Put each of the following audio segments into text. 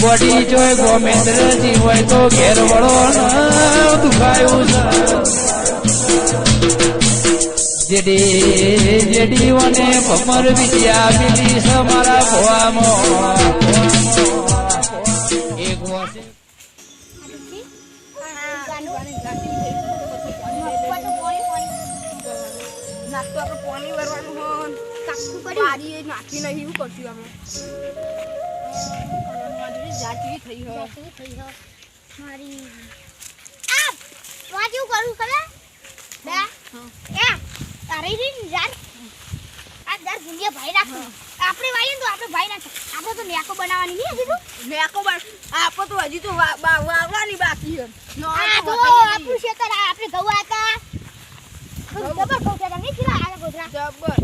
Body જોઈ ગોમેન્દ્રજી હોય તો ઘેર વળો દુખાયું છે જેડી અને ભમર વિદ્યા મિલી છે મારા ભોવામાં એક વર્ષે નાસ્તો આપણે પાણી ભરવાનું હોય કાકું કરી આજી નાખી નહીં એવું કરશું આપણે જાચવી થઈ હોય મારી આ વાજુ કરું ખબર બે એ તારે રી જાર આ દર ગુંડિયા ભાઈ રાખો આપણે વાઈએ તો આપણે ભાઈ નાખ આપણે તો નેકો બનાવવાની નહીં હજી તો નેકો બન આપો તો હજી તો વાવવાની બાકી છે આ તો આપણું શેતર આપણે ઘઉં આતા જબર ગોધરા નહીં ખીલા આ ગોધરા જબર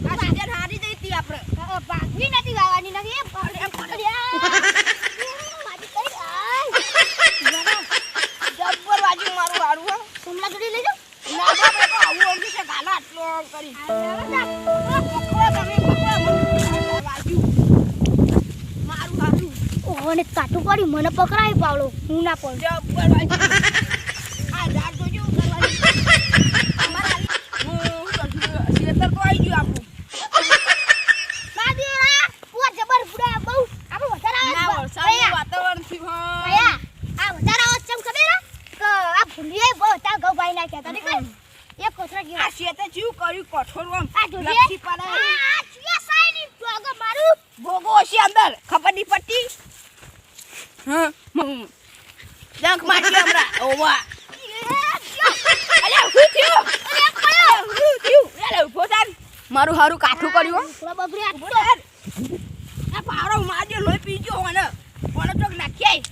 આ સીઝન હારી જઈ હતી આપણે બાકી નથી વાવવાની નથી એ પકડ્યા મારી કઈ જબર વાજી મારું હારું હો સુમલા જોડી લઈ જાઓ ના બાપા તો આવું ઓમ છે ગાલા આટલો કરી પકડો તમે પકડો વાજી મારું હારું ઓને કાટું પડ્યું મને પકડાય પાવડો હું ના પડ જબર વાજી આ જાર જોજો કરવાની અમારા હું શેતર તો આવી ગયું આપણું બાદીરા પૂરા જબર પૂરા બહુ આપણે વધારે ના વરસાદનું વાતાવરણ થયું હા ભયા આ વધારે આવાજ ચમ ખબર કે આ ભૂલીએ બહુ તા ગૌ ભાઈ નાખ્યા તને કઈ એક કોથરા ગયો આ શેતે જીવ કર્યું કઠોર આમ આ ઢોલીએ લપસી પડે આ ચિયા સાઈની જોગો મારું ભોગો છે અંદર ખબર નહીં પડતી હા જંક માટી હમણાં ઓવા અલ્યા હું થયું હું થયું અલે ઉભો થાન મારું હારું કાઠું કર્યું થોડા બગડ્યા ઉભો થાન આ પાવડો માજે લોહી પીજો મને કોને ચોક નાખ્યાય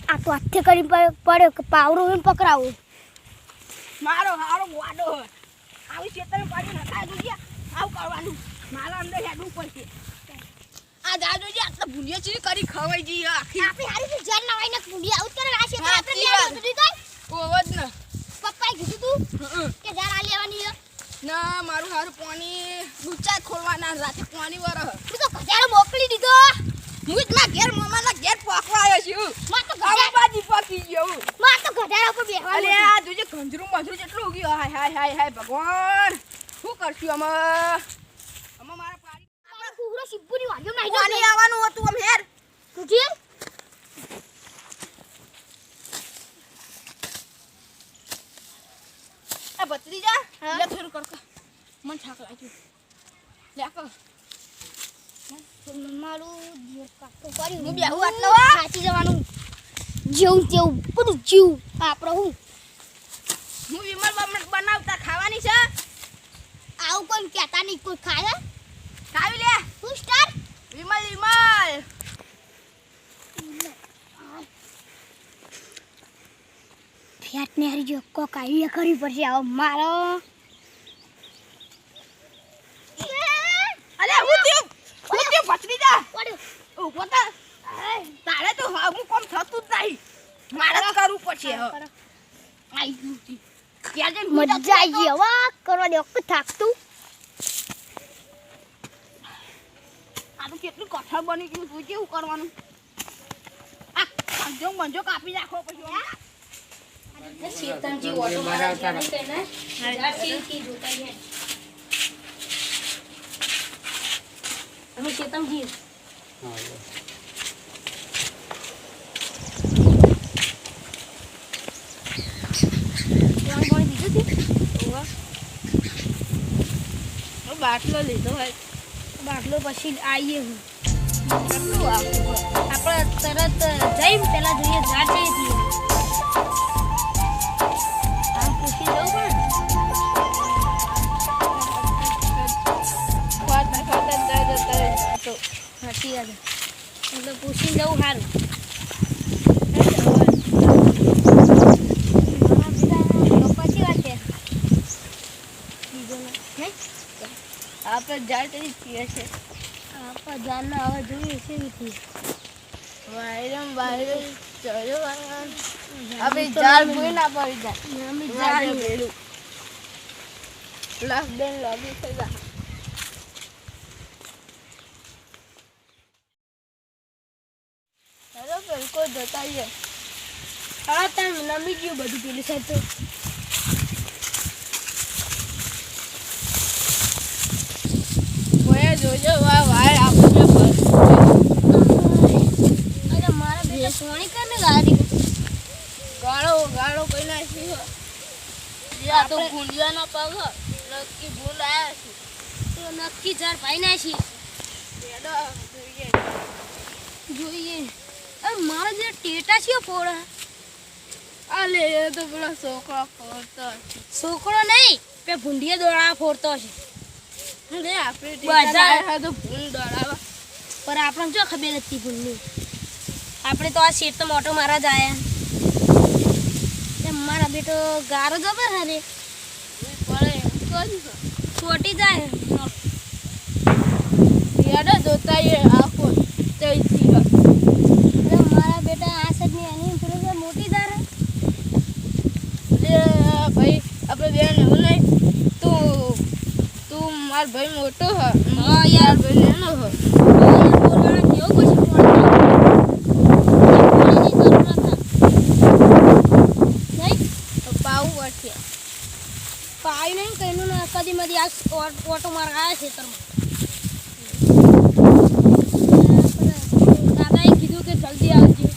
આ તો હાથે કરી પડ્યો કે પાવડો એમ પકડાવો મારો હારો વાડો આવી શેતર પાડી નખાય જોઈએ આવું કરવાનું મારા અંદર હેડવું પડશે આ જાજો જે આટલા ભૂંડિયા ચીરી કરી ખવાઈ જઈએ આખી આપી હારી થી જાન ના વાઈને ભૂંડિયા આઉટ કરે આ શેતર હા, આપણે ઈ લેવા વાત. દીધું કઈ ઓવજ ને પપ્પાએ કીધું તું કે જાન આ લેવાની છે ના મારું હારું પાણી ડૂચા ખોલવાના રાતે પાણી વરહ તું તો ઘજારો મોકલી દીધો હું જ માં ઘેર મમાના ઘેર પોકવા આવ્યો છું માં તો આવા ઘજારો બાજી પકી ગયો હું માં તો ઘજારો ઉપર અલે બેહવાનું આ તુજે ગંજરું મજરું જેટલું ઉગ્યો હાય હાય હાય હાય ભગવાન શું કરશું આમાં મારા પાડી આપણે કુકરો સિબ્બુની વાગ્યો નહીં પાણી આવવાનું હતું આમ હેર તુજે આ ભત્રીજા હા? લે થોડું કડક મન થાક લાગ્યું લે કર મારું જીવ કાટું પડ્યું હું બેહું આટલો વા? સાચી જવાનું જેવું તેવું બધું જીવ આપણો હું હું વિમલ બનાવતા ખાવાની છે આવું કોઈ કહેતા નહીં કોઈ ખાય ખાવી લે હું સ્ટાર વિમલ વિમલ ફેટ ને હરી જો કોક આઈડિયા કરવી પડશે આવો મારો અલે હું થયું ભત્રીજા પડ્યું ઉભો થા તારે તો હું કોમ થતું જ નહીં મારે જ કરવું પડશે હવે આઈ ગયું તી ત્યાં જઈને હું મજા આવી ગઈ હવે કરવા દે ઓકે થાકતું આ તો કેટલું કઠોળ બની ગયું તું કેવું કરવાનું આ મંજો કાપી નાખો પછી શેતનજી ઓટો મારતા ને અમે શેતનજી બાટલો લીધો હોય બાટલો પછી આવીએ હું કેટલું આપણે તરત જઈને પેલા જોઈએ જાતે છીએ આમ પૂછી જવું પડે સાચી વાત એટલે પૂછી જવું સારું પછી વાત છે આપણે જાય તેની પીએ છે આપણે જાનના હવે જોઈએ છે નથી વાયરમ ચડ્યો આપણે જાળ ભૂઈ ના પડી જાય અમે જાળ જાણીએ ભેડું લાખ બેન લોબી થઈ જાય જતા આવીએ. હવે તમે નમી ગયું બધું પેલી સાઈડ તો ભયા જોજો વાય આપણે અરે મારા બેટા સોની કરને ગાડી ગાળો કઈ નાખી હો. આ તો ગુંડિયાના પગ હ. નક્કી ભૂંડ આયા છે. તો નક્કી ચાર ભાઈ નાખી બેડા જોઈએ. જોઈએ અરે મારા જે ટેટા છે ફોડા આ લે એ તો પેલા છોકરા ફરતા છે. છોકરો નહીં પે ભૂંડિયા દોડા ફોડતો છે લે આપણે બધા- ટેટા તો ભૂંડ દોડાવા. પર આપણને જો ખબર હતી ભૂંડની આપણે તો આ શેર તો મોટો મારા જ આયા મારા બેટો ગારો જબર હરે પડે એમ કહ્યું છે. છોટી જાય બેડા જોતા આવીએ આખો જઈથી હ. અરે મારા બેટા આ સાઈડની એની પેલું મોટી દારા લે ભાઈ આપણે બેન એવું નહીં તું માર ભાઈ મોટો હ. હા યાર. ભાઈ નાનો હ. બોલવાના કેવું પછી ફોન નહીં પાવું પડશે. પાઈ નહીં કઈનું ને કદી મધી આ ઓટો માર આવ્યા છે તરમાં દાદાએ કીધું કે જલ્દી આવજો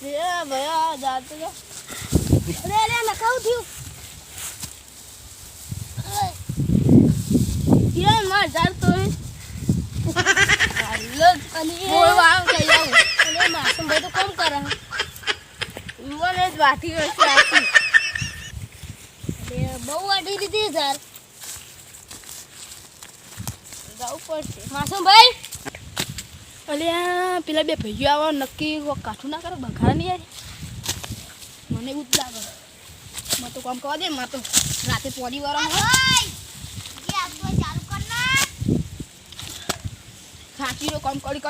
લે ભયા જાતો જા. અરે નખાવ થયું કેમ માર જાતો હે? હાલો અને બોલવા આવ કે આવું. અને માસુમ ભાઈ તો કોમ કરે મને જ વાટી હશે આખી. અરે બહુ વાટી દીધી યાર જવું પડશે. માસુમ ભાઈ અલ્યા પેલા બે ભાઈઓ આવો નક્કી કાઠું ના કરે બખાડા નહીં યાર. મને એવું જ લાગે. મેં તો કામ કરવા દે માં તો રાતે પોડી વાળા સાચીનો કામ કરી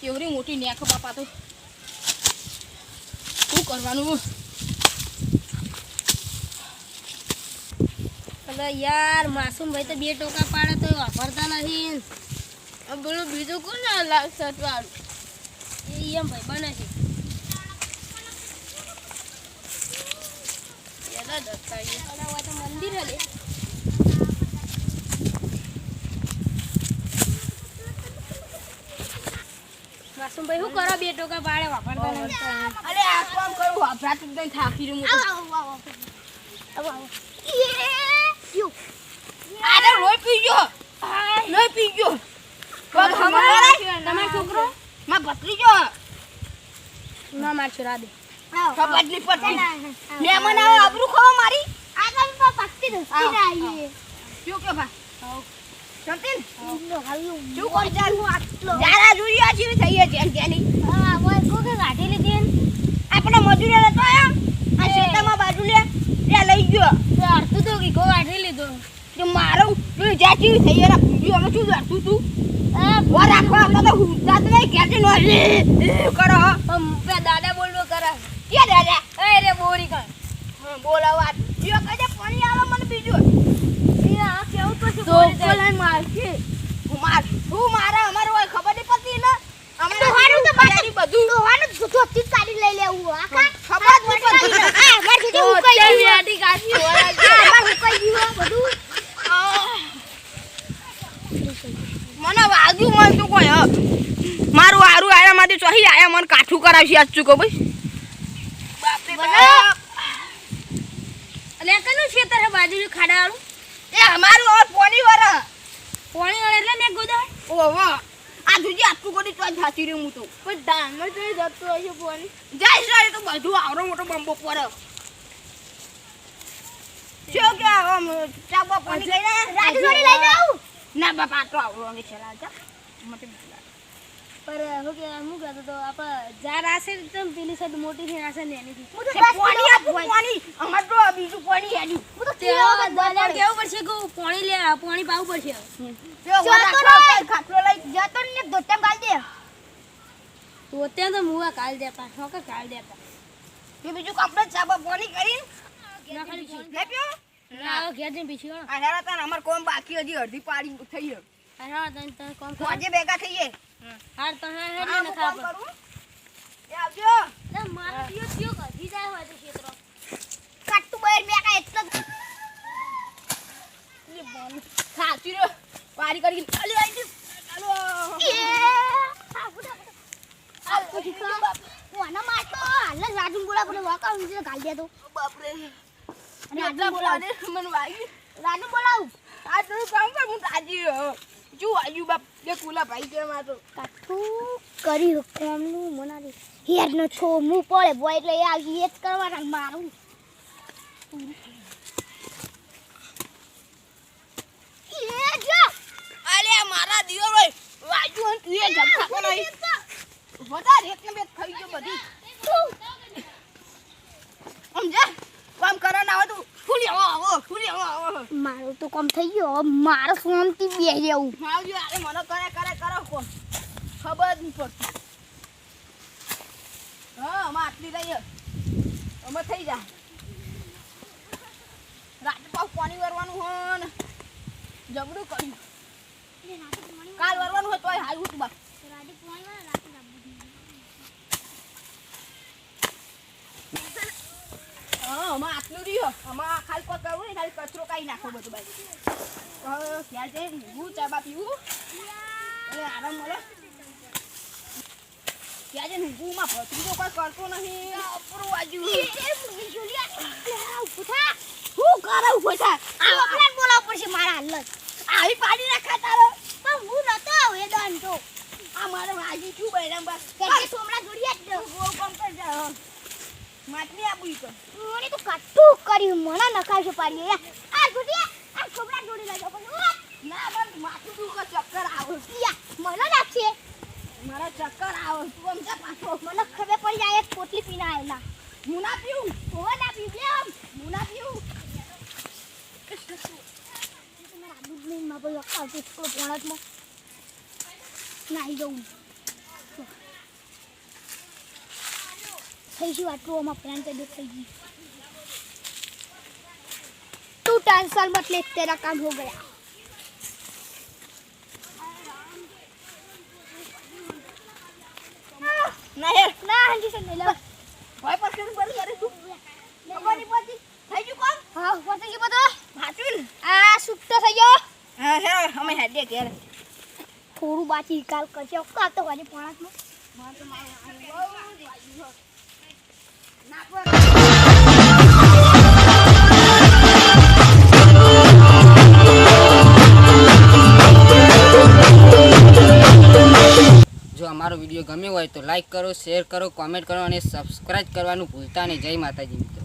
કેવડી મોટી નેખ બાપા તો શું કરવાનું. અરે યાર માસુમ ભાઈ તો બે ટોકા પાડે તો વાપરતા નથી પેલું બીજું કોણ ના લાગશે વાળું એ એમ ભાઈ બને છે એના દત્તા અને હવે તો મંદિર હલે માસુમ ભાઈ શું કરો બે ટોકા પાડે વાપરતા નથી અરે આ કામ કરું વાપરાત એકદમ થાકી રહ્યું આને રોઈ પી ગયો નહીં પી ગયો તમારો છોકરો માં ભત્રીજો ના માર છોરા દે ખબર નહીં પડતી મહેમાન આવે આબરૂ ખવા મારી શું કે ભા ચમતીન શું કરી જારા જોઈએ આ જેવી થઈ છે જેની આપણે મજૂરી નતો આયા આ શેતામાં બાજુ લે લઈ ગયો અડધું તો કીકો વાઢી લીધો કે મારો પેલું જ્યાં જેવી થઈ એના ભૂંડી અમે શું જાતું તું વાર રાખવા હતા તો હુંતા તો નહીં ક્યાંથી નો કરો દાદા બોલવો કરા ક્યાં દાદા એ રે બોરી કર બોલાવા જીઓ કદે પાણી આવે મને બીજું આ કેવું તો શું તો કોલાઈ મારશે હું મારા અમારે હોય ખબર નહીં પડતી ને અમે દોહાનું તો તૈયારી બધું ધોતી કાઢી લઈ લેવું આખા ખબર જ નહીં પડતી ને માર તો જીજે અત્યારે હુકાઈ બેટી કાઢી ગયું હોય માર હુકાઈ ગયું બધું મને વાગ્યું મન તો કોઈ મારું હારું આયા માંથી ચોહી આયા મને કાઠું કરાવશે આજ ચૂકો ભાઈ બાપરે બાપ એટલે કનું ખેતર હે બાજુ ખાડા વાળું એ અમારું હવે પોણી વર પાણી વાળે એટલે ને ગોદા ઓહો આ જુજી આટલું કરી તો થાચી રહ્યું હું તો પણ ધાનમાં તો જતો હશે પોણી જાય સારી તો બધું આવરો મોટો બંબો પડે શું કે આમ ચાબા પાણી લઈને રાજુ જોડી લઈ જાઉં ના બાપા આટલો આવરો ને ચલા જા મતે પર હું કે હું કહેતો તો આપણે જાર આશે તો પેલી સાઈડ મોટી થઈ આશે ને એની હું તો પોણી આપું પોણી અમાર તો બીજું પોણી હેડ્યું હું તો તે દાદા કેવું પડશે કે પાણી લે પાણી પાવું પડશે ખાટલો લઈ જતો ને ધોતેમ ગાલ દે તો ત્યાં તો મુવા કાલ દેતા નોકર કાલ દેતા કે બીજું કપડે ચાબા પોણી કરી ના ખાલી પાણી લે પ્યો ના આવો ઘેર જઈને પીછી વાળો આ હેરા તને અમાર કોમ બાકી હજી અડધી પાડી થઈ ગયો હા તને કોમ કર આજે ભેગા થઈએ હાર તો હે હે હા, ને હું ખા ફોન કરું. એ આવજો. લે મારો તીયો તીયો કધી જાય હોય તો ક્ષેત્રો કાટું બહાર મેં કાંઈ એટલો જ લે બોલ. સાચી રે. વારી કરી ચાલી આવી ગઈ. ચાલો. આ બુડા આ પછી હું આના મારતો હાલ જ રાજુ ગોળા પર વાકા ઊંચે ગાલ દે તો બાપરે. અને આટલા રાજુ બોલાવે બોલાવ મને વાગી. રાજુ બોલાવ આ તો કામ કર હું તાજી જો આયુ બાપ જે કુલા ભાઈ છે માર તો. કાઠું કરી કોમનું મનાલી હેર ન છો હું પડે બોય એટલે એ આવી એ જ કરવાના મારું એ જો અલે મારા દિયો ભાઈ વાજુ હન તું એ જમખા નહીં. વધારે એક ને બે ખાઈ ગયો બધી. સમજા કામ કરો ના હોય તું ફૂલી આવો. મારું તો કોમ થઈ ગયો હવે મારો શાંતિ બે રહેવું આવજો અરે મને કરે કોણ ખબર જ નહીં પડતી. હા અમે આટલી રહીએ અમે થઈ જા. રાતે પાછું પાણી વરવાનું હોય ને જબરું કર્યું. કાલ વરવાનું હોય તોય હાલ ઉઠ બાપ. હા આમાં આટલું રહ્યો આમાં ખાલી કોઈ કરવું નહીં ખાલી કચરો કાઢી નાખો બધું બાજુ. ક્યાં છે હું ચા બા પીવું એટલે આરામ મળે. ક્યાં છે ઊંઘુમાં ભત્રી તો કોઈ કરતો નહીં. આપણું બાજુ શું કરે ઉભો થા. બોલાવ પડશે મારા હાલ જ આવી પાડી નાખા તારો. પણ હું નતો એ દન તો આ મારે વાજી છું બૈરામ બા. કે સોમડા જોડિયા જ દઉં ગોળ કામ કર જા. માટલી આપું તો મને તો કાટું કર્યું મને નખાશે પાડી આ જોડિયા આ સોમડા જોડી લાગ્યો પણ ના પણ માથું દુખે ચક્કર આવે. મને લાગશે મારા ચક્કર આવે તું આમ જા પાછો. મને ખબર પડી જાય એક પોટલી પીને આવેલા હું ના પીવું. હોવા ના પીવલે આમ હું ના પીવું. તમારા દૂધની માં ભાઈ આવતી સ્કૂલ પોણતમાં નાઈ જવું થઈ ગયું આટલું આમાં પ્લાન કરી થઈ ગઈ તું टेंशन मत ले तेरा काम हो गया ના યાર ના હંજી સે લે ભાઈ પર બંધ કરે તું. ખબર નહીં પડતી. થઈ ગયું કોણ? હા પતંગ કે બધો સાચું ને? આ સુટ્ટો થઈ ગયો હા હે અમે હેડે ઘેર. થોડું બાકી કાલ કરશે કા તો વાજે પોણાતમાં મારે તો મારું બહુ જ વાગ્યું છે. ના પર જો અમારો વિડીયો ગમ્યો હોય તો લાઈક કરો, શેર કરો, કોમેન્ટ કરો અને સબસ્ક્રાઇબ કરવાનું ભૂલતા નહીં. જય માતાજી મિત્રો.